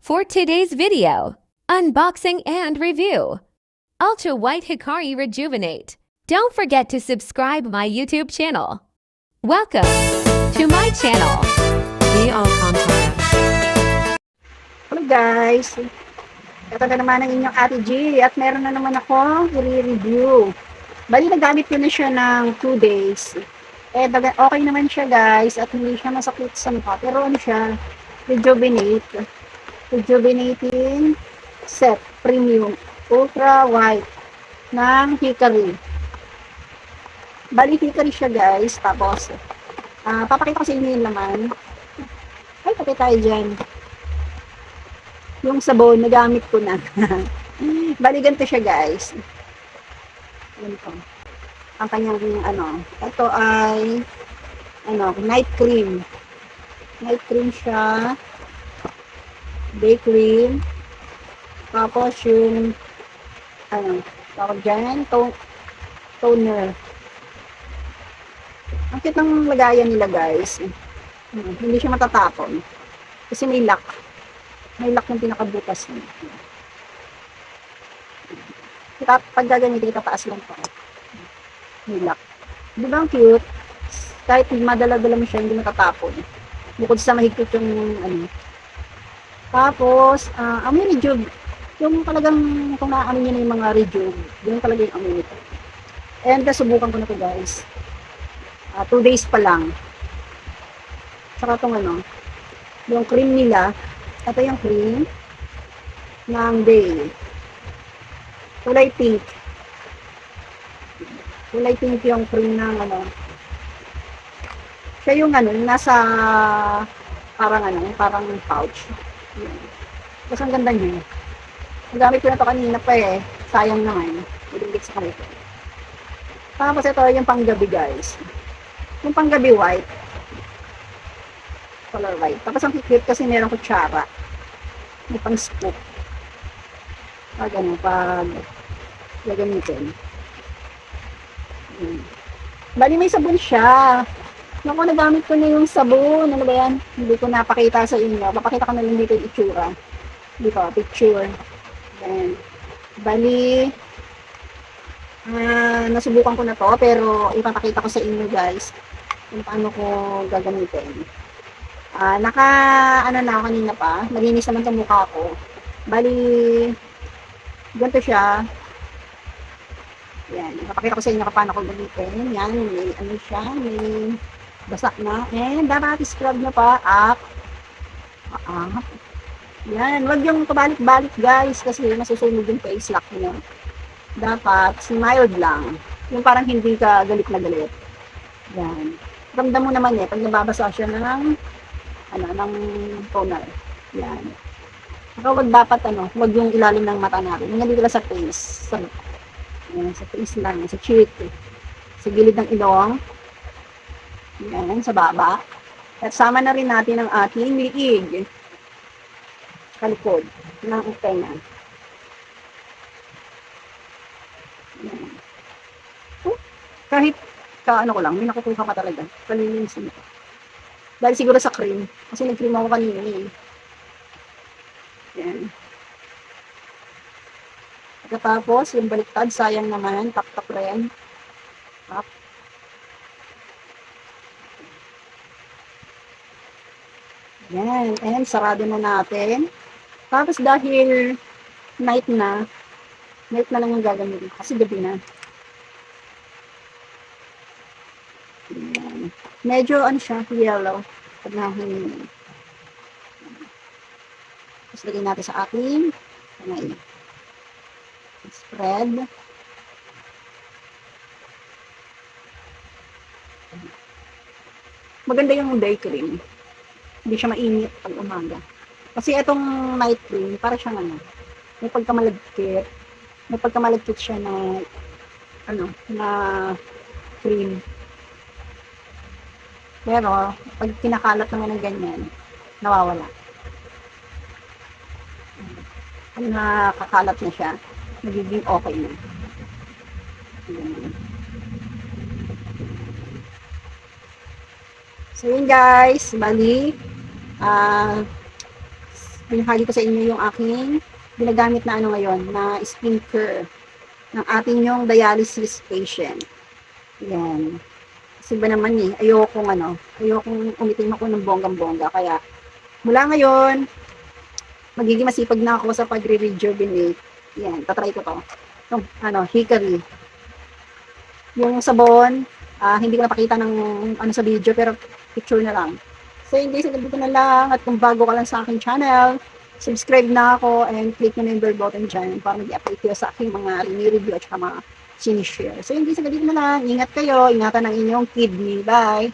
For today's video, unboxing and review, Ultra White Hikari Rejuvenate. Don't forget to subscribe my YouTube channel. Welcome to my channel. Be all contact. Hello guys! Ito na naman ang inyong Ate G at meron na naman ako i-review. Bali nagamit ko na siya ng 2 days. Okay naman siya guys at hindi siya masakit sa mukha. Pero ano siya, rejuvenating set premium ultra white ng Hikari. Bali Hikari siya guys. Tapos papakita ko sa inyo yung laman. Ay, patay tayo dyan. Yung sabon, nagamit ko na. Bali, ganito siya, guys. Ganito. Ang kanyang, ito ay, night cream. Night cream siya. Day cream. Tapos, yung, tawag dyan, toner. Ang cute ng lagayan nila, guys. Hindi siya matatapon. Kasi may lock. May lock yung pinakabutas niya. Pag gagamitin, itataas lang po. May lock. Di ba ang cute? Kahit madala-dala mo siya, hindi matatapon. Bukod sa mahigpit yung Tapos, amoy rejuve. Yung talagang, kung naamoy niyo na yung mga rejuve, yun talaga yung amoy nito. And subukan ko na to guys. 2 days pa lang. Saka itong yung cream nila. Ito yung cream ng day. Kulay pink. Kulay pink yung cream ng siya yung nasa parang pouch. Tapos ang ganda niya. Nagamit ko na ito kanina pa eh. Sayang naman. Ilingit sa kanito. Tapos ito yung panggabi guys. Yung panggabi white. Color white. Tapos ang cute kasi meron kutsara. May pang scoop. Pag gagamitin. Bali may sabon siya. Naku, nagamit ko na yung sabon. Ano ba yan? Hindi ko napakita sa inyo. Papakita ko na lang dito yung itsura. Dito, picture. Then, bali, nasubukan ko na to. Pero ipapakita ko sa inyo guys kung paano ko gagamitin. Na ako kanina pa. Malinis naman itong mukha ko. Bali, ganito siya. Yan. Ipapakita ko sa inyo kung paano ko gamitin. Yan. May may basa na. And dapat scrub na pa. Up. Yan. Wag yung pabalik-balik guys. Kasi masusunod yung face lock nyo. Dapat mild lang. Yung parang hindi ka galit na galit. Yan. Ramdam mo naman pag nababasa siya ng toner. Yan. Saka wag dapat wag yung ilalim ng mata natin. Yung dito lang sa face. Yan, sa face lang, sa cheek. Sa gilid ng ilong. Yan, sa baba. At sama na rin natin ang ating liig. Kalikod ng tenga. Yan. Kahit ko lang, may nakukuha ka talaga. Kalinisin ito. Dahil siguro sa cream. Kasi nag-cream ako kanina eh. Yan. Pagkatapos, yung baliktad, sayang naman. Tap-tap rin. Tap. Yan. And sarado na natin. Tapos dahil night na lang yung gagamitin. Kasi gabi na. Yan. Medyo siya, yellow. Pag nahingin. Tapos lagyan natin sa ating spread. Maganda yung day cream. Hindi siya mainit pag umaga. Kasi itong night cream, para siyang may pagkamalagkit. May pagkamalagkit siya na cream. Pero, pag kinakalat naman ng ganyan, nawawala. Pag nakakalat na siya, magiging okay na. So, yun guys. Bali, binahagi ko sa inyo yung aking ginagamit na ano ngayon, na skincare ng ating yung dialysis patient. Yan. Kasi ba naman ayokong umitim ako ng bonggang-bongga. Kaya, mula ngayon, magiging masipag na ako sa pagre-rejuvenate. Yan, tatry ko to. Itong, hickory. Yung sabon, hindi ko napakita ng sa video, pero picture na lang. So, yun guys, dito na lang. At kung bago ka lang sa aking channel, subscribe na ako and click na yung bell button dyan para mag-update kayo sa aking mga review at saka mga sinishare. So, yun guys, dito na lang. Ingat kayo. Ingatan ang inyong kidney. Bye!